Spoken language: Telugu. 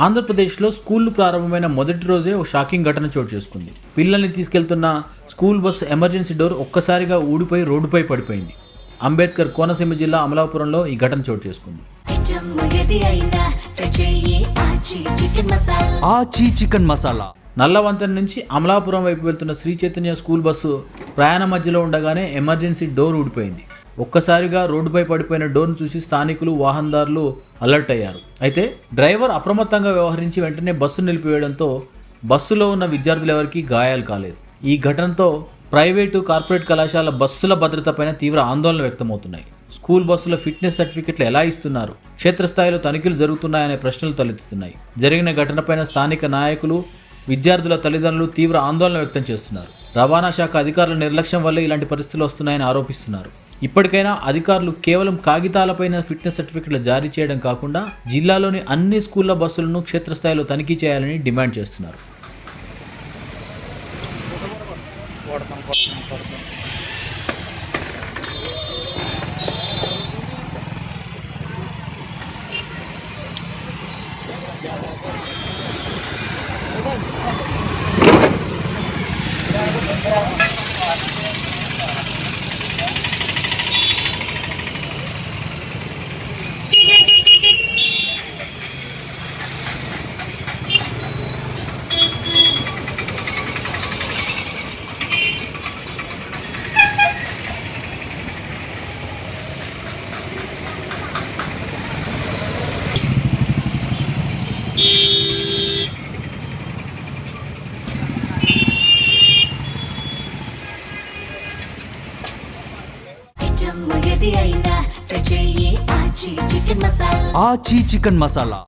ఆంధ్రప్రదేశ్లో స్కూళ్లు ప్రారంభమైన మొదటి రోజే ఒక షాకింగ్ ఘటన చోటు చేసుకుంది. పిల్లల్ని తీసుకెళ్తున్న స్కూల్ బస్సు ఎమర్జెన్సీ డోర్ ఒక్కసారిగా ఊడిపోయి రోడ్డుపై పడిపోయింది. అంబేద్కర్ కోనసీమ జిల్లా అమలాపురంలో ఈ ఘటన చోటు చేసుకుంది. చికెన్ మసాలా నల్లవంతెన నుంచి అమలాపురం వైపు వెళ్తున్న శ్రీ చైతన్య స్కూల్ బస్సు ప్రయాణ మధ్యలో ఉండగానే ఎమర్జెన్సీ డోర్ ఊడిపోయింది. ఒక్కసారిగా రోడ్డుపై పడిపోయిన డోర్ను చూసి స్థానికులు, వాహనదారులు అలర్ట్ అయ్యారు. అయితే డ్రైవర్ అప్రమత్తంగా వ్యవహరించి వెంటనే బస్సు నిలిపివేయడంతో బస్సులో ఉన్న విద్యార్థులు ఎవరికీ గాయాలు కాలేదు. ఈ ఘటనతో ప్రైవేటు, కార్పొరేట్ కళాశాల బస్సుల భద్రతపైన తీవ్ర ఆందోళన వ్యక్తమవుతున్నాయి. స్కూల్ బస్సుల ఫిట్నెస్ సర్టిఫికెట్లు ఎలా ఇస్తున్నారు, క్షేత్రస్థాయిలో తనిఖీలు జరుగుతున్నాయనే ప్రశ్నలు తలెత్తుతున్నాయి. జరిగిన ఘటనపైన స్థానిక నాయకులు, విద్యార్థుల తల్లిదండ్రులు తీవ్ర ఆందోళన వ్యక్తం చేస్తున్నారు. రవాణా శాఖ అధికారుల నిర్లక్ష్యం వల్లే ఇలాంటి పరిస్థితులు వస్తున్నాయని ఆరోపిస్తున్నారు. ఇప్పటికైనా అధికారులు కేవలం కాగితాలపైన ఫిట్నెస్ సర్టిఫికెట్లు జారీ చేయడం కాకుండా జిల్లాలోని అన్ని స్కూళ్ల బస్సులను క్షేత్రస్థాయిలో తనిఖీ చేయాలని డిమాండ్ చేస్తున్నారు. చికెన్ మసాలా